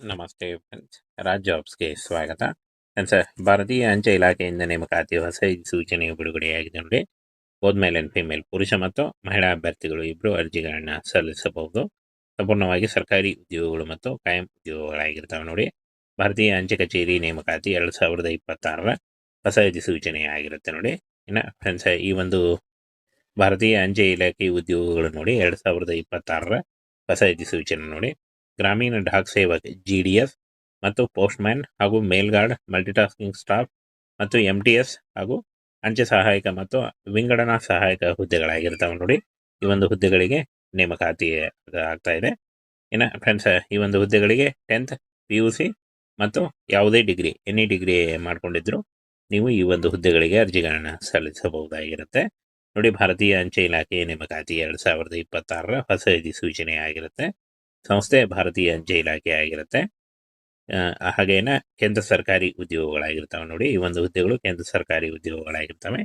ನಮಸ್ತೆ ಫ್ರೆಂಡ್ಸ್, ರಾಜ್ ಜಾಬ್ಸ್ಗೆ ಸ್ವಾಗತ. ಫ್ರೆಂಡ್ಸ್, ಭಾರತೀಯ ಅಂಚೆ ಇಲಾಖೆಯಿಂದ ನೇಮಕಾತಿ ಹೊಸ ಸೂಚನೆಯು ಬಿಡುಗಡೆಯಾಗಿದೆ ನೋಡಿ. ಬೋತ್ ಮೇಲ್ ಅಂಡ್ ಫಿಮೇಲ್, ಪುರುಷ ಮತ್ತು ಮಹಿಳಾ ಅಭ್ಯರ್ಥಿಗಳು ಇಬ್ಬರು ಅರ್ಜಿಗಳನ್ನು ಸಲ್ಲಿಸಬಹುದು. ಸಂಪೂರ್ಣವಾಗಿ ಸರ್ಕಾರಿ ಉದ್ಯೋಗಗಳು ಮತ್ತು ಕಾಯಂ ಉದ್ಯೋಗಗಳಾಗಿರ್ತವೆ ನೋಡಿ. ಭಾರತೀಯ ಅಂಚೆ ಕಚೇರಿ ನೇಮಕಾತಿ 2026ರ ಹೊಸ ಅಧಿಸೂಚನೆ ಆಗಿರುತ್ತೆ ನೋಡಿ. ಇನ್ನು ಫ್ರೆಂಡ್ಸ್, ಈ ಒಂದು ಭಾರತೀಯ ಅಂಚೆ ಇಲಾಖೆ ಉದ್ಯೋಗಗಳು ನೋಡಿ 2026ರ ಹೊಸ ಅಧಿಸೂಚನೆ ನೋಡಿ. ಗ್ರಾಮೀಣ ಡಾಕ್ ಸೇವಕ್ GDS ಮತ್ತು ಪೋಸ್ಟ್ಮ್ಯಾನ್ ಹಾಗೂ ಮೇಲ್ಗಾರ್ಡ್ ಮಲ್ಟಿಟಾಸ್ಕಿಂಗ್ ಸ್ಟಾಫ್ ಮತ್ತು MTS ಹಾಗೂ ಅಂಚೆ ಸಹಾಯಕ ಮತ್ತು ವಿಂಗಡಣಾ ಸಹಾಯಕ ಹುದ್ದೆಗಳಾಗಿರ್ತಾವೆ ನೋಡಿ. ಈ ಒಂದು ಹುದ್ದೆಗಳಿಗೆ ನೇಮಕಾತಿ ಆಗ್ತಾ ಇದೆ. ಇನ್ನು ಫ್ರೆಂಡ್ಸ್, ಈ ಒಂದು ಹುದ್ದೆಗಳಿಗೆ 10th PUC ಮತ್ತು ಯಾವುದೇ ಡಿಗ್ರಿ, ಎನಿ ಡಿಗ್ರಿ ಮಾಡ್ಕೊಂಡಿದ್ರು ನೀವು ಈ ಒಂದು ಹುದ್ದೆಗಳಿಗೆ ಅರ್ಜಿಗಳನ್ನು ಸಲ್ಲಿಸಬಹುದಾಗಿರುತ್ತೆ ನೋಡಿ. ಭಾರತೀಯ ಅಂಚೆ ಇಲಾಖೆ ನೇಮಕಾತಿ 2026ರ ಹೊಸ ಅಧಿಸೂಚನೆ ಆಗಿರುತ್ತೆ. ಸಂಸ್ಥೆ ಭಾರತೀಯ ಅಂಚೆ ಇಲಾಖೆ ಆಗಿರುತ್ತೆ. ಹಾಗೇನ ಕೇಂದ್ರ ಸರ್ಕಾರಿ ಉದ್ಯೋಗಗಳಾಗಿರ್ತವೆ ನೋಡಿ. ಈ ಒಂದು ಹುದ್ದೆಗಳು ಕೇಂದ್ರ ಸರ್ಕಾರಿ ಉದ್ಯೋಗಗಳಾಗಿರ್ತವೆ.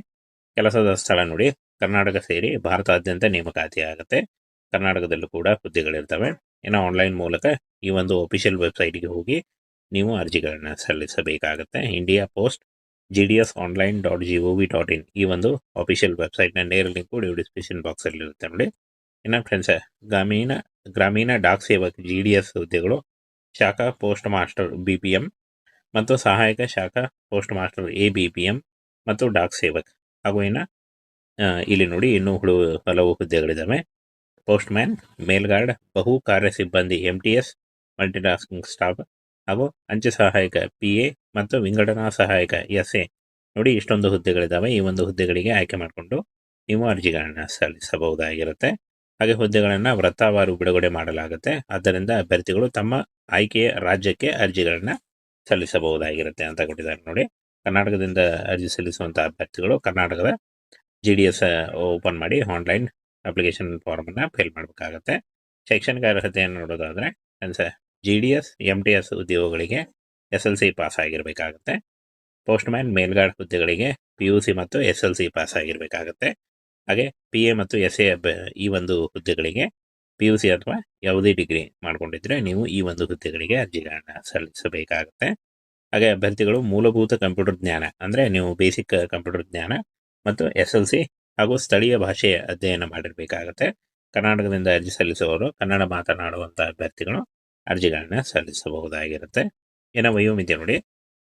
ಕೆಲಸದ ಸ್ಥಳ ನೋಡಿ, ಕರ್ನಾಟಕ ಸೇರಿ ಭಾರತಾದ್ಯಂತ ನೇಮಕಾತಿ ಆಗುತ್ತೆ. ಕರ್ನಾಟಕದಲ್ಲೂ ಕೂಡ ಹುದ್ದೆಗಳಿರ್ತವೆ. ಇನ್ನು ಆನ್ಲೈನ್ ಮೂಲಕ ಈ ಒಂದು ಅಫಿಷಿಯಲ್ ವೆಬ್ಸೈಟ್ಗೆ ಹೋಗಿ ನೀವು ಅರ್ಜಿಗಳನ್ನು ಸಲ್ಲಿಸಬೇಕಾಗುತ್ತೆ. ಇಂಡಿಯಾ ಪೋಸ್ಟ್ GDS online.gov.in ಈ ಒಂದು ಅಫಿಷಿಯಲ್ ವೆಬ್ಸೈಟ್ನ ನೇರ ಲಿಂಕ್ ಕೂಡ ಡಿಸ್ಕ್ರಿಪ್ಷನ್ ಬಾಕ್ಸಲ್ಲಿ ಇರುತ್ತೆ ನೋಡಿ. ಇನ್ನು ಫ್ರೆಂಡ್ಸ್, ಗ್ರಾಮೀಣ ಡಾಕ್ ಸೇವಕ್ GDS ಹುದ್ದೆಗಳು ಶಾಖಾ ಪೋಸ್ಟ್ ಮಾಸ್ಟರ್ BPM ಮತ್ತು ಸಹಾಯಕ ಶಾಖಾ ಪೋಸ್ಟ್ ಮಾಸ್ಟರ್ ABPM ಮತ್ತು ಡಾಕ್ ಸೇವಕ್ ಹಾಗೂ ಇನ್ನು ಇಲ್ಲಿ ನೋಡಿ ಇನ್ನೂ ಹಲವು ಹುದ್ದೆಗಳಿದ್ದಾವೆ. ಪೋಸ್ಟ್ಮ್ಯಾನ್, ಮೇಲ್ಗಾರ್ಡ್, ಬಹು ಕಾರ್ಯ ಸಿಬ್ಬಂದಿ MTS ಮಲ್ಟಿಟಾಸ್ಕಿಂಗ್ ಸ್ಟಾಫ್ ಹಾಗೂ ಅಂಚೆ ಸಹಾಯಕ PA ಮತ್ತು ವಿಂಗಡಣಾ ಸಹಾಯಕ SA ನೋಡಿ, ಇಷ್ಟೊಂದು ಹುದ್ದೆಗಳಿದ್ದಾವೆ. ಈ ಒಂದು ಹುದ್ದೆಗಳಿಗೆ ಆಯ್ಕೆ ಮಾಡಿಕೊಂಡು ನೀವು ಅರ್ಜಿಗಳನ್ನು ಸಲ್ಲಿಸಬಹುದಾಗಿರುತ್ತೆ. ಹಾಗೆ ಹುದ್ದೆಗಳನ್ನು ವೃತ್ತವಾರು ಬಿಡುಗಡೆ ಮಾಡಲಾಗುತ್ತೆ. ಆದ್ದರಿಂದ ಅಭ್ಯರ್ಥಿಗಳು ತಮ್ಮ ಆಯ್ಕೆಯ ರಾಜ್ಯಕ್ಕೆ ಅರ್ಜಿಗಳನ್ನು ಸಲ್ಲಿಸಬಹುದಾಗಿರುತ್ತೆ ಅಂತ ಕೊಟ್ಟಿದ್ದಾರೆ ನೋಡಿ. ಕರ್ನಾಟಕದಿಂದ ಅರ್ಜಿ ಸಲ್ಲಿಸುವಂಥ ಅಭ್ಯರ್ಥಿಗಳು ಕರ್ನಾಟಕದ GDS ಓಪನ್ ಮಾಡಿ ಆನ್ಲೈನ್ ಅಪ್ಲಿಕೇಶನ್ ಫಾರ್ಮನ್ನು ಫಿಲ್ ಮಾಡಬೇಕಾಗತ್ತೆ. ಶೈಕ್ಷಣಿಕ ಅರ್ಹತೆಯನ್ನು ನೋಡೋದಾದರೆ GDS MTS ಉದ್ಯೋಗಗಳಿಗೆ SLC ಪಾಸ್ ಆಗಿರಬೇಕಾಗುತ್ತೆ. ಪೋಸ್ಟ್ಮ್ಯಾನ್, ಮೇಲ್ಗಾರ್ಡ್ ಹುದ್ದೆಗಳಿಗೆ PUC ಮತ್ತು SLC ಪಾಸ್ ಆಗಿರಬೇಕಾಗುತ್ತೆ. ಹಾಗೆ PA ಮತ್ತು SA ಈ ಒಂದು ಹುದ್ದೆಗಳಿಗೆ PUC ಅಥವಾ ಯಾವುದೇ ಡಿಗ್ರಿ ಮಾಡ್ಕೊಂಡಿದ್ರೆ ನೀವು ಈ ಒಂದು ಹುದ್ದೆಗಳಿಗೆ ಅರ್ಜಿಗಳನ್ನು ಸಲ್ಲಿಸಬೇಕಾಗುತ್ತೆ. ಹಾಗೆ ಅಭ್ಯರ್ಥಿಗಳು ಮೂಲಭೂತ ಕಂಪ್ಯೂಟರ್ ಜ್ಞಾನ ಅಂದರೆ ನೀವು ಬೇಸಿಕ್ ಕಂಪ್ಯೂಟರ್ ಜ್ಞಾನ ಮತ್ತು SLC ಹಾಗೂ ಸ್ಥಳೀಯ ಭಾಷೆಯ ಅಧ್ಯಯನ ಮಾಡಿರಬೇಕಾಗುತ್ತೆ. ಕರ್ನಾಟಕದಿಂದ ಅರ್ಜಿ ಸಲ್ಲಿಸುವವರು ಕನ್ನಡ ಮಾತನಾಡುವಂಥ ಅಭ್ಯರ್ಥಿಗಳು ಅರ್ಜಿಗಳನ್ನು ಸಲ್ಲಿಸಬಹುದಾಗಿರುತ್ತೆ. ಇನ್ನು ವಯೋಮಿತಿ ನೋಡಿ,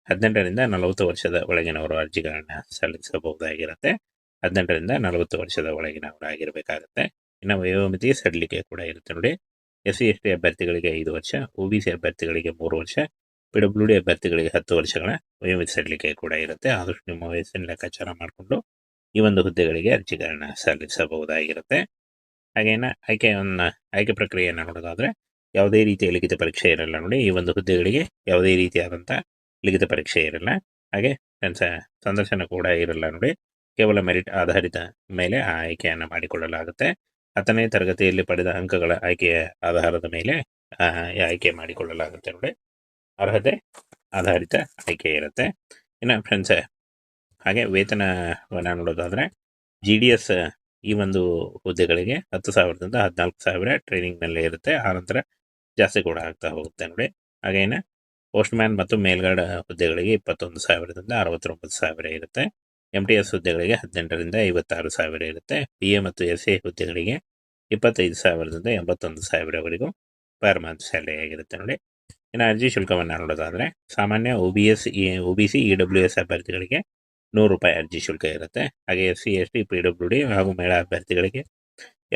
18ರಿಂದ 40 ವರ್ಷದ ಒಳಗಿನವರು ಅರ್ಜಿಗಳನ್ನು ಸಲ್ಲಿಸಬಹುದಾಗಿರುತ್ತೆ. 18ರಿಂದ 40 ವರ್ಷದ ಒಳಗಿನವರಾಗಿರಬೇಕಾಗುತ್ತೆ. ಇನ್ನು ವಯೋಮಿತಿ ಸಡಿಲಿಕೆ ಕೂಡ ಇರುತ್ತೆ ನೋಡಿ. SC ST ಅಭ್ಯರ್ಥಿಗಳಿಗೆ 5 ವರ್ಷ, OBC ಅಭ್ಯರ್ಥಿಗಳಿಗೆ 3 ವರ್ಷ, PWD ಅಭ್ಯರ್ಥಿಗಳಿಗೆ 10 ವರ್ಷಗಳ ವಯೋಮಿತಿ ಸಡಿಲಿಕೆ ಕೂಡ ಇರುತ್ತೆ. ಆದಷ್ಟು ನಿಮ್ಮ ವಯಸ್ಸಿನ ಲೆಕ್ಕಾಚಾರ ಮಾಡಿಕೊಂಡು ಈ ಒಂದು ಹುದ್ದೆಗಳಿಗೆ ಅರ್ಜಿಗಳನ್ನು ಸಲ್ಲಿಸಬಹುದಾಗಿರುತ್ತೆ. ಹಾಗೇನ ಆಯ್ಕೆ ಪ್ರಕ್ರಿಯೆಯನ್ನು ನೋಡೋದಾದರೆ ಯಾವುದೇ ರೀತಿಯ ಲಿಖಿತ ಪರೀಕ್ಷೆ ಇರಲ್ಲ ನೋಡಿ. ಈ ಒಂದು ಹುದ್ದೆಗಳಿಗೆ ಯಾವುದೇ ರೀತಿಯಾದಂಥ ಲಿಖಿತ ಪರೀಕ್ಷೆ ಇರಲ್ಲ. ಹಾಗೆ ಸಂದರ್ಶನ ಕೂಡ ಇರಲ್ಲ ನೋಡಿ. ಕೇವಲ ಮೆರಿಟ್ ಆಧಾರಿತ ಮೇಲೆ ಆ ಆಯ್ಕೆಯನ್ನು ಮಾಡಿಕೊಳ್ಳಲಾಗುತ್ತೆ. 10ನೇ ತರಗತಿಯಲ್ಲಿ ಪಡೆದ ಅಂಕಗಳ ಆಯ್ಕೆಯ ಆಧಾರದ ಮೇಲೆ ಆಯ್ಕೆ ಮಾಡಿಕೊಳ್ಳಲಾಗುತ್ತೆ ನೋಡಿ. ಅರ್ಹತೆ ಆಧಾರಿತ ಆಯ್ಕೆ ಇರುತ್ತೆ. ಇನ್ನು ಫ್ರೆಂಡ್ಸ್, ಹಾಗೆ ವೇತನವನ್ನು ನೋಡೋದಾದರೆ GDS ಈ ಒಂದು ಹುದ್ದೆಗಳಿಗೆ 10,000ದಿಂದ 14,000 ಟ್ರೈನಿಂಗ್ನಲ್ಲೇ ಇರುತ್ತೆ. ಆನಂತರ ಜಾಸ್ತಿ ಕೂಡ ಆಗ್ತಾ ಹೋಗುತ್ತೆ ನೋಡಿ. ಹಾಗೇನೆ ಪೋಸ್ಟ್ಮ್ಯಾನ್ ಮತ್ತು ಮೇಲ್ಗಾರ್ಡ್ ಹುದ್ದೆಗಳಿಗೆ 21,000ದಿಂದ 69,000 ಇರುತ್ತೆ. MTS ಹುದ್ದೆಗಳಿಗೆ 18ರಿಂದ 56,000 ಇರುತ್ತೆ. PA ಮತ್ತು SA ಹುದ್ದೆಗಳಿಗೆ 25,000ದಿಂದ 81,000ವರೆಗೂ ಪರ್ ಮಂತ್ ಸ್ಯಾಲರಿ ಆಗಿರುತ್ತೆ ನೋಡಿ. ಇನ್ನು ಅರ್ಜಿ ಶುಲ್ಕವನ್ನು ನೋಡೋದಾದರೆ ಸಾಮಾನ್ಯ OBC EWS ಅಭ್ಯರ್ಥಿಗಳಿಗೆ 100 ರೂಪಾಯಿ ಅರ್ಜಿ ಶುಲ್ಕ ಇರುತ್ತೆ. ಹಾಗೆ SC ST PWD ಹಾಗೂ ಮಹಿಳಾ ಅಭ್ಯರ್ಥಿಗಳಿಗೆ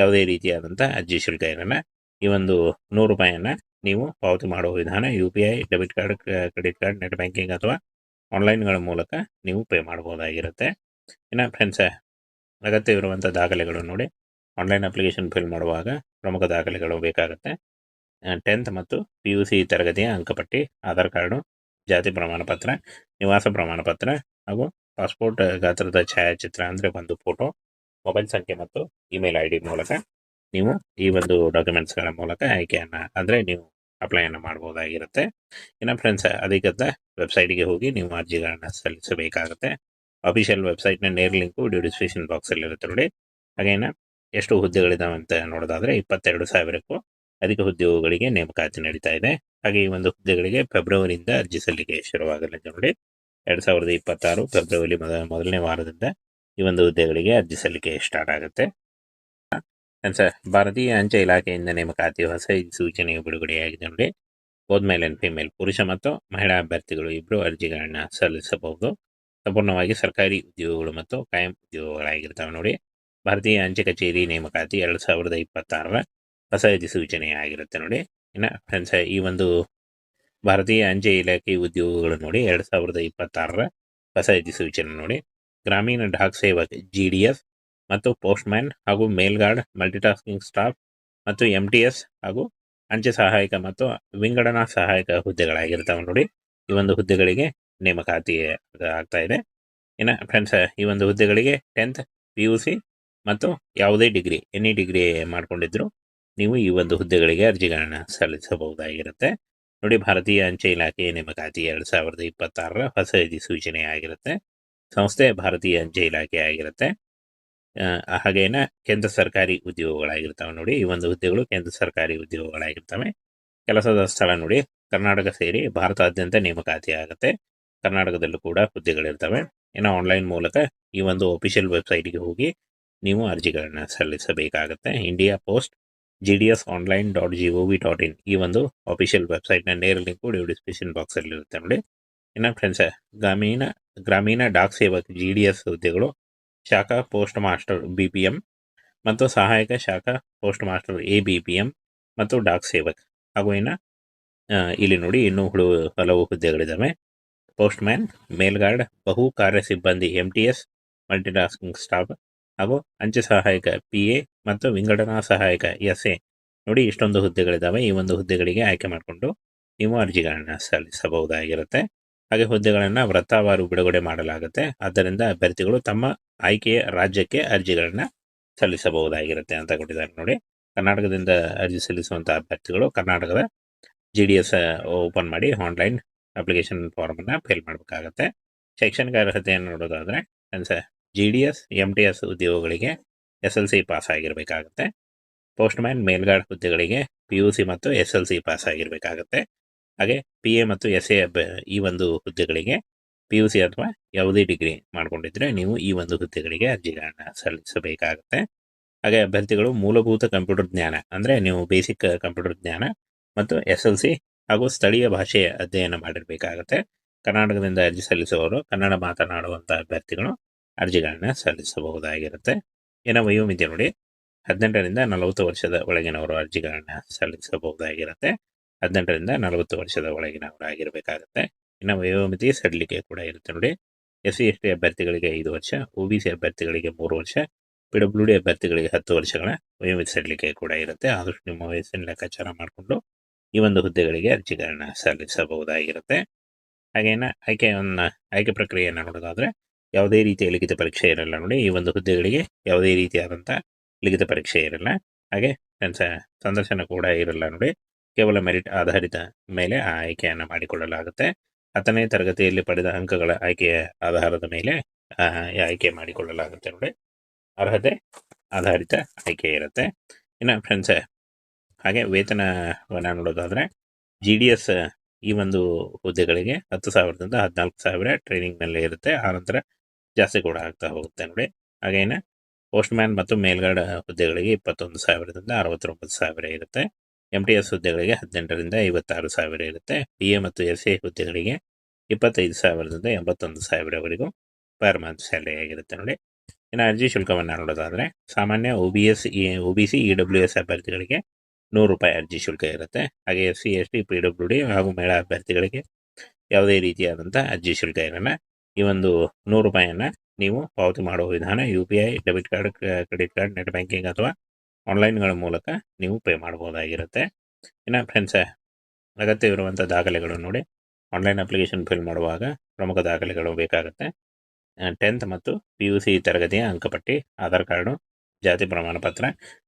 ಯಾವುದೇ ರೀತಿಯಾದಂಥ ಅರ್ಜಿ ಶುಲ್ಕ ಇರಲ್ಲ. ಈ ಒಂದು 100 ರೂಪಾಯಿಯನ್ನು ನೀವು ಪಾವತಿ ಮಾಡುವ ವಿಧಾನ UPI, debit card, credit card, net banking ಅಥವಾ ಆನ್ಲೈನ್ಗಳ ಮೂಲಕ ನೀವು ಪೇ ಮಾಡಬಹುದಾಗಿರುತ್ತೆ. ಇನ್ನು ಫ್ರೆಂಡ್ಸ್, ಅಗತ್ಯವಿರುವಂಥ ದಾಖಲೆಗಳು ನೋಡಿ. ಆನ್ಲೈನ್ ಅಪ್ಲಿಕೇಶನ್ ಫಿಲ್ ಮಾಡುವಾಗ ಪ್ರಮುಖ ದಾಖಲೆಗಳು ಬೇಕಾಗುತ್ತೆ. 10th ಮತ್ತು PUC ತರಗತಿಯ ಅಂಕಪಟ್ಟಿ, ಆಧಾರ್ ಕಾರ್ಡು, ಜಾತಿ ಪ್ರಮಾಣ ಪತ್ರ, ನಿವಾಸ ಪ್ರಮಾಣ ಪತ್ರ ಹಾಗೂ ಪಾಸ್ಪೋರ್ಟ್ ಗಾತ್ರದ ಛಾಯಾಚಿತ್ರ ಅಂದರೆ ಒಂದು ಫೋಟೋ, ಮೊಬೈಲ್ ಸಂಖ್ಯೆ ಮತ್ತು ಇಮೇಲ್ ID ಮೂಲಕ ನೀವು ಈ ಒಂದು ಡಾಕ್ಯುಮೆಂಟ್ಸ್ಗಳ ಮೂಲಕ ಆಯ್ಕೆಯನ್ನು ಅಂದರೆ ನೀವು ಅಪ್ಲೈಯನ್ನು ಮಾಡ್ಬೋದಾಗಿರುತ್ತೆ. ಇನ್ನು ಫ್ರೆಂಡ್ಸ್, ಅಧಿಕೃತ ವೆಬ್ಸೈಟ್ಗೆ ಹೋಗಿ ನೀವು ಅರ್ಜಿಗಳನ್ನು ಸಲ್ಲಿಸಬೇಕಾಗುತ್ತೆ. ಅಫಿಷಿಯಲ್ ವೆಬ್ಸೈಟ್ನ ನೇರ ಲಿಂಕು ಡಿಸ್ಕ್ರಿಪ್ಷನ್ ಬಾಕ್ಸಲ್ಲಿ ಇರುತ್ತೆ ನೋಡಿ. ಹಾಗೇನ ಎಷ್ಟು ಹುದ್ದೆಗಳಿದಾವೆ ಅಂತ ನೋಡೋದಾದರೆ 22,000ಕ್ಕೂ ಅಧಿಕ ಉದ್ಯೋಗಗಳಿಗೆ ನೇಮಕಾತಿ ನಡೀತಾ ಇದೆ. ಹಾಗೆ ಈ ಒಂದು ಹುದ್ದೆಗಳಿಗೆ ಫೆಬ್ರವರಿಯಿಂದ ಅರ್ಜಿ ಸಲ್ಲಿಕೆ ಶುರುವಾಗಲಿದೆ ನೋಡಿ. 2026 ಫೆಬ್ರವರಿ ಮೊದಲನೇ ವಾರದಿಂದ ಈ ಒಂದು ಹುದ್ದೆಗಳಿಗೆ ಅರ್ಜಿ ಸಲ್ಲಿಕೆ ಸ್ಟಾರ್ಟ್ ಆಗುತ್ತೆ. ಸರ್, ಭಾರತೀಯ ಅಂಚೆ ಇಲಾಖೆಯಿಂದ ನೇಮಕಾತಿ ಹೊಸ ಸೂಚನೆಯು ಬಿಡುಗಡೆಯಾಗಿದೆ ನೋಡಿ. ಬೋತ್ ಮೇಲ್ ಅಂಡ್ ಫಿಮೇಲ್, ಪುರುಷ ಮತ್ತು ಮಹಿಳಾ ಅಭ್ಯರ್ಥಿಗಳು ಇಬ್ಬರು ಅರ್ಜಿಗಳನ್ನ ಸಲ್ಲಿಸಬಹುದು. ಸಂಪೂರ್ಣವಾಗಿ ಸರ್ಕಾರಿ ಉದ್ಯೋಗಗಳು ಮತ್ತು ಕಾಯಂ ಉದ್ಯೋಗಗಳಾಗಿರ್ತವೆ ನೋಡಿ. ಭಾರತೀಯ ಅಂಚೆ ಕಚೇರಿ ನೇಮಕಾತಿ 2026ರ ಹೊಸ ಅಧಿಸೂಚನೆ ಆಗಿರುತ್ತೆ ನೋಡಿ. ಇನ್ನು ಫ್ರೆಂಡ್ಸ್, ಈ ಒಂದು ಭಾರತೀಯ ಅಂಚೆ ಇಲಾಖೆ ಉದ್ಯೋಗಗಳು ನೋಡಿ 2026ರ ಹೊಸ ಅಧಿಸೂಚನೆ ನೋಡಿ. ಗ್ರಾಮೀಣ ಡಾಕ್ ಸೇವಕ್ GDS ಮತ್ತು ಪೋಸ್ಟ್ಮ್ಯಾನ್ ಹಾಗೂ ಮೇಲ್ಗಾರ್ಡ್ ಮಲ್ಟಿಟಾಸ್ಕಿಂಗ್ ಸ್ಟಾಫ್ ಮತ್ತು MTS ಹಾಗೂ ಅಂಚೆ ಸಹಾಯಕ ಮತ್ತು ವಿಂಗಡಣಾ ಸಹಾಯಕ ಹುದ್ದೆಗಳಾಗಿರ್ತಾವೆ ನೋಡಿ. ಈ ಒಂದು ಹುದ್ದೆಗಳಿಗೆ ನೇಮಕಾತಿ ಆಗ್ತಾ ಇದೆ. ಇನ್ನು ಫ್ರೆಂಡ್ಸ್, ಈ ಒಂದು ಹುದ್ದೆಗಳಿಗೆ 10th PUC ಮತ್ತು ಯಾವುದೇ ಡಿಗ್ರಿ, ಎನಿ ಡಿಗ್ರಿ ಮಾಡ್ಕೊಂಡಿದ್ರು ನೀವು ಈ ಒಂದು ಹುದ್ದೆಗಳಿಗೆ ಅರ್ಜಿಗಳನ್ನ ಸಲ್ಲಿಸಬಹುದಾಗಿರುತ್ತೆ ನೋಡಿ. ಭಾರತೀಯ ಅಂಚೆ ಇಲಾಖೆ ನೇಮಕಾತಿ 2026ರ ಹೊಸ ಅಧಿಸೂಚನೆ ಆಗಿರುತ್ತೆ. ಸಂಸ್ಥೆ ಭಾರತೀಯ ಅಂಚೆ ಇಲಾಖೆ ಆಗಿರುತ್ತೆ. ಹಾಗೇನ ಕೇಂದ್ರ ಸರ್ಕಾರಿ ಉದ್ಯೋಗಗಳಾಗಿರ್ತವೆ ನೋಡಿ. ಈ ಒಂದು ಹುದ್ದೆಗಳು ಕೇಂದ್ರ ಸರ್ಕಾರಿ ಉದ್ಯೋಗಗಳಾಗಿರ್ತವೆ. ಕೆಲಸದ ಸ್ಥಳ ನೋಡಿ, ಕರ್ನಾಟಕ ಸೇರಿ ಭಾರತಾದ್ಯಂತ ನೇಮಕಾತಿ ಆಗುತ್ತೆ. ಕರ್ನಾಟಕದಲ್ಲೂ ಕೂಡ ಹುದ್ದೆಗಳಿರ್ತವೆ. ಇನ್ನು ಆನ್ಲೈನ್ ಮೂಲಕ ಈ ಒಂದು ಅಫಿಷಿಯಲ್ ವೆಬ್ಸೈಟ್ಗೆ ಹೋಗಿ ನೀವು ಅರ್ಜಿಗಳನ್ನ ಸಲ್ಲಿಸಬೇಕಾಗುತ್ತೆ. ಇಂಡಿಯಾ ಪೋಸ್ಟ್ gdsonline.gov.in ಈ ಒಂದು ಅಫಿಷಿಯಲ್ ವೆಬ್ಸೈಟ್ನ ನೇರ ಲಿಂಕು ಡಿಸ್ಕ್ರಿಪ್ಷನ್ ಬಾಕ್ಸಲ್ಲಿ ಇರುತ್ತೆ ನೋಡಿ. ಇನ್ನು ಫ್ರೆಂಡ್ಸ್, ಗ್ರಾಮೀಣ ಡಾಕ್ ಸೇವಕ್ GDS ಹುದ್ದೆಗಳು ಶಾಖಾ ಪೋಸ್ಟ್ ಮಾಸ್ಟರ್ BPM ಮತ್ತು ಸಹಾಯಕ ಶಾಖಾ ಪೋಸ್ಟ್ ಮಾಸ್ಟರ್ ABPM ಮತ್ತು ಡಾಕ್ ಸೇವಕ್ ಹಾಗೂ ಇನ್ನು ಇಲ್ಲಿ ನೋಡಿ ಇನ್ನೂ ಹಲವು ಹುದ್ದೆಗಳಿದ್ದಾವೆ. ಪೋಸ್ಟ್ಮ್ಯಾನ್, ಮೇಲ್ಗಾರ್ಡ್, ಬಹು ಕಾರ್ಯ ಸಿಬ್ಬಂದಿ MTS ಮಲ್ಟಿಟಾಸ್ಕಿಂಗ್ ಸ್ಟಾಫ್ ಹಾಗೂ ಅಂಚೆ ಸಹಾಯಕ PA ಮತ್ತು ವಿಂಗಡಣಾ ಸಹಾಯಕ SA ನೋಡಿ. ಇಷ್ಟೊಂದು ಹುದ್ದೆಗಳಿದ್ದಾವೆ. ಈ ಒಂದು ಹುದ್ದೆಗಳಿಗೆ ಆಯ್ಕೆ ಮಾಡಿಕೊಂಡು ನೀವು ಅರ್ಜಿಗಳನ್ನ ಸಲ್ಲಿಸಬಹುದಾಗಿರುತ್ತೆ. ಹಾಗೆ ಹುದ್ದೆಗಳನ್ನು ವೃತ್ತವಾರು ಬಿಡುಗಡೆ ಮಾಡಲಾಗುತ್ತೆ. ಆದ್ದರಿಂದ ಅಭ್ಯರ್ಥಿಗಳು ತಮ್ಮ ಆಯ್ಕೆಯ ರಾಜ್ಯಕ್ಕೆ ಅರ್ಜಿಗಳನ್ನ ಸಲ್ಲಿಸಬಹುದಾಗಿರುತ್ತೆ ಅಂತ ಕೊಟ್ಟಿದ್ದಾರೆ ನೋಡಿ. ಕರ್ನಾಟಕದಿಂದ ಅರ್ಜಿ ಸಲ್ಲಿಸುವಂಥ ಅಭ್ಯರ್ಥಿಗಳು ಕರ್ನಾಟಕದ GDS ಓಪನ್ ಮಾಡಿ ಆನ್ಲೈನ್ ಅಪ್ಲಿಕೇಶನ್ ಫಾರ್ಮನ್ನು ಫಿಲ್ ಮಾಡಬೇಕಾಗತ್ತೆ. ಶೈಕ್ಷಣಿಕ ಅರ್ಹತೆಯನ್ನು ನೋಡೋದಾದರೆ GDS MTS ಉದ್ಯೋಗಗಳಿಗೆ SLC ಪಾಸ್ ಆಗಿರಬೇಕಾಗುತ್ತೆ. ಪೋಸ್ಟ್ಮ್ಯಾನ್, ಮೇಲ್ಗಾರ್ಡ್ ಹುದ್ದೆಗಳಿಗೆ PUC ಮತ್ತು SLC ಪಾಸ್ ಆಗಿರಬೇಕಾಗುತ್ತೆ. ಹಾಗೆ PA ಮತ್ತು SA ಈ ಒಂದು ಹುದ್ದೆಗಳಿಗೆ PUC ಅಥವಾ ಯಾವುದೇ ಡಿಗ್ರಿ ಮಾಡ್ಕೊಂಡಿದ್ರೆ ನೀವು ಈ ಒಂದು ಹುದ್ದೆಗಳಿಗೆ ಅರ್ಜಿಗಳನ್ನ ಸಲ್ಲಿಸಬೇಕಾಗುತ್ತೆ. ಹಾಗೆ ಅಭ್ಯರ್ಥಿಗಳು ಮೂಲಭೂತ ಕಂಪ್ಯೂಟರ್ ಜ್ಞಾನ ಅಂದರೆ ನೀವು ಬೇಸಿಕ್ ಕಂಪ್ಯೂಟರ್ ಜ್ಞಾನ ಮತ್ತು SLC ಹಾಗೂ ಸ್ಥಳೀಯ ಭಾಷೆಯ ಅಧ್ಯಯನ ಮಾಡಿರಬೇಕಾಗುತ್ತೆ. ಕರ್ನಾಟಕದಿಂದ ಅರ್ಜಿ ಸಲ್ಲಿಸುವವರು ಕನ್ನಡ ಮಾತನಾಡುವಂಥ ಅಭ್ಯರ್ಥಿಗಳು ಅರ್ಜಿಗಳನ್ನ ಸಲ್ಲಿಸಬಹುದಾಗಿರುತ್ತೆ. ಇನ್ನು ವಯೋಮಿತಿ ನೋಡಿ, 18ರಿಂದ 40 ವರ್ಷದ ಒಳಗಿನವರು ಅರ್ಜಿಗಳನ್ನ ಸಲ್ಲಿಸಬಹುದಾಗಿರುತ್ತೆ. 18ರಿಂದ 40 ವರ್ಷದ ಒಳಗಿನವರಾಗಿರಬೇಕಾಗುತ್ತೆ. ಇನ್ನು ವಯೋಮಿತಿ ಸಡಿಲಿಕೆ ಕೂಡ ಇರುತ್ತೆ ನೋಡಿ. SC/ST ಅಭ್ಯರ್ಥಿಗಳಿಗೆ 5 ವರ್ಷ, OBC ಅಭ್ಯರ್ಥಿಗಳಿಗೆ 3 ವರ್ಷ, PWD ಅಭ್ಯರ್ಥಿಗಳಿಗೆ 10 ವರ್ಷಗಳ ವಯೋಮಿತಿ ಸಡಿಲಿಕೆ ಕೂಡ ಇರುತ್ತೆ. ಆದಷ್ಟು ನಿಮ್ಮ ವಯಸ್ಸಿನ ಲೆಕ್ಕಾಚಾರ ಮಾಡಿಕೊಂಡು ಈ ಒಂದು ಹುದ್ದೆಗಳಿಗೆ ಅರ್ಜಿಗಳನ್ನ ಸಲ್ಲಿಸಬಹುದಾಗಿರುತ್ತೆ. ಹಾಗೇನ ಆಯ್ಕೆ ಪ್ರಕ್ರಿಯೆಯನ್ನು ನೋಡೋದಾದರೆ ಯಾವುದೇ ರೀತಿಯ ಲಿಖಿತ ಪರೀಕ್ಷೆ ಇರಲ್ಲ ನೋಡಿ. ಈ ಒಂದು ಹುದ್ದೆಗಳಿಗೆ ಯಾವುದೇ ರೀತಿಯಾದಂಥ ಲಿಖಿತ ಪರೀಕ್ಷೆ ಇರಲ್ಲ. ಹಾಗೆ ಸಂದರ್ಶನ ಕೂಡ ಇರಲ್ಲ ನೋಡಿ. ಕೇವಲ ಮೆರಿಟ್ ಆಧಾರಿತ ಮೇಲೆ ಆ ಆಯ್ಕೆಯನ್ನು ಮಾಡಿಕೊಳ್ಳಲಾಗುತ್ತೆ. 10ನೇ ತರಗತಿಯಲ್ಲಿ ಪಡೆದ ಅಂಕಗಳ ಆಯ್ಕೆಯ ಆಧಾರದ ಮೇಲೆ ಆಯ್ಕೆ ಮಾಡಿಕೊಳ್ಳಲಾಗುತ್ತೆ ನೋಡಿ. ಅರ್ಹತೆ ಆಧಾರಿತ ಆಯ್ಕೆ ಇರುತ್ತೆ. ಇನ್ನು ಫ್ರೆಂಡ್ಸ್, ಹಾಗೆ ವೇತನವನ್ನು ನೋಡೋದಾದರೆ GDS ಈ ಒಂದು ಹುದ್ದೆಗಳಿಗೆ 10,000ದಿಂದ 14,000 ಟ್ರೈನಿಂಗ್ನಲ್ಲಿ ಇರುತ್ತೆ. ಆನಂತರ ಜಾಸ್ತಿ ಕೂಡ ಆಗ್ತಾ ಹೋಗುತ್ತೆ ನೋಡಿ. ಹಾಗೇನೆ ಪೋಸ್ಟ್ಮ್ಯಾನ್ ಮತ್ತು ಮೇಲ್ಗಾರ್ಡ್ ಹುದ್ದೆಗಳಿಗೆ 21,000ದಿಂದ 69,000 ಇರುತ್ತೆ. MTS ಹುದ್ದೆಗಳಿಗೆ 18ರಿಂದ 56,000 ಇರುತ್ತೆ. PA ಮತ್ತು SA ಹುದ್ದೆಗಳಿಗೆ 25,000ದಿಂದ 81,000ವರೆಗೂ ಪರ್ ಮಂತ್ ಸ್ಯಾಲರಿ ಆಗಿರುತ್ತೆ ನೋಡಿ. ಇನ್ನು ಅರ್ಜಿ ಶುಲ್ಕವನ್ನು ನೋಡೋದಾದರೆ ಸಾಮಾನ್ಯ OBC EWS ಅಭ್ಯರ್ಥಿಗಳಿಗೆ ₹100 ಅರ್ಜಿ ಶುಲ್ಕ ಇರುತ್ತೆ. ಹಾಗೆ SC/ST PWD ಹಾಗೂ ಮಹಿಳಾ ಅಭ್ಯರ್ಥಿಗಳಿಗೆ ಯಾವುದೇ ರೀತಿಯಾದಂಥ ಅರ್ಜಿ ಶುಲ್ಕ ಇರಲ್ಲ. ಈ ಒಂದು ₹100 ನೀವು ಪಾವತಿ ಮಾಡುವ ವಿಧಾನ UPI, debit card, credit card, net banking ಅಥವಾ ಆನ್ಲೈನ್ಗಳ ಮೂಲಕ ನೀವು ಪೇ ಮಾಡಬಹುದಾಗಿರುತ್ತೆ. ಇನ್ನು ಫ್ರೆಂಡ್ಸ್, ಅಗತ್ಯವಿರುವಂಥ ದಾಖಲೆಗಳು ನೋಡಿ. ಆನ್ಲೈನ್ ಅಪ್ಲಿಕೇಶನ್ ಫಿಲ್ ಮಾಡುವಾಗ ಪ್ರಮುಖ ದಾಖಲೆಗಳು ಬೇಕಾಗುತ್ತೆ. 10th ಮತ್ತು PUC ತರಗತಿಯ ಅಂಕಪಟ್ಟಿ, ಆಧಾರ್ ಕಾರ್ಡು, ಜಾತಿ ಪ್ರಮಾಣ ಪತ್ರ,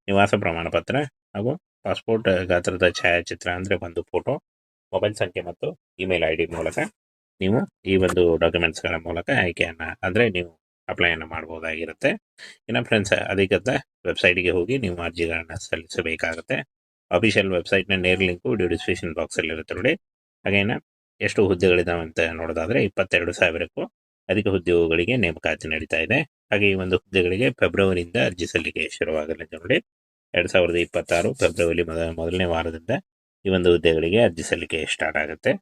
ನಿವಾಸ ಪ್ರಮಾಣ ಪತ್ರ ಹಾಗೂ ಪಾಸ್ಪೋರ್ಟ್ ಗಾತ್ರದ ಛಾಯಾಚಿತ್ರ ಅಂದರೆ ಒಂದು ಫೋಟೋ, ಮೊಬೈಲ್ ಸಂಖ್ಯೆ ಮತ್ತು ಇಮೇಲ್ ID ಮೂಲಕ ನೀವು ಈ ಒಂದು ಡಾಕ್ಯುಮೆಂಟ್ಸ್ಗಳ ಮೂಲಕ ಆಯ್ಕೆಯನ್ನು ಅಂದರೆ ನೀವು ಅಪ್ಲೈಯನ್ನು ಮಾಡ್ಬೋದಾಗಿರುತ್ತೆ. ಇನ್ನು ಫ್ರೆಂಡ್ಸ್, ಅಧಿಕೃತ ವೆಬ್ಸೈಟ್ಗೆ ಹೋಗಿ ನೀವು ಅರ್ಜಿಗಳನ್ನು ಸಲ್ಲಿಸಬೇಕಾಗುತ್ತೆ. ಅಫಿಷಿಯಲ್ ವೆಬ್ಸೈಟ್ನ ನೇರ ಲಿಂಕು ವಿಡಿಯೋ ಡಿಸ್ಕ್ರಿಪ್ಷನ್ ಬಾಕ್ಸಲ್ಲಿ ಇರುತ್ತೆ ನೋಡಿ. ಹಾಗೇನ ಎಷ್ಟು ಹುದ್ದೆಗಳಿದಾವೆ ಅಂತ ನೋಡೋದಾದರೆ 22,000ಕ್ಕೂ ಅಧಿಕ ಉದ್ಯೋಗಗಳಿಗೆ ನೇಮಕಾತಿ ನಡೀತಾ ಇದೆ. ಹಾಗೆ ಈ ಒಂದು ಹುದ್ದೆಗಳಿಗೆ ಫೆಬ್ರವರಿಯಿಂದ ಅರ್ಜಿ ಸಲ್ಲಿಕೆ ಶುರುವಾಗಲಿದೆ ನೋಡಿ. 2026 ಫೆಬ್ರವರಿ ಮೊದಲನೇ ವಾರದಿಂದ ಈ ಒಂದು ಹುದ್ದೆಗಳಿಗೆ ಅರ್ಜಿ ಸಲ್ಲಿಕೆ ಸ್ಟಾರ್ಟ್ ಆಗುತ್ತೆ.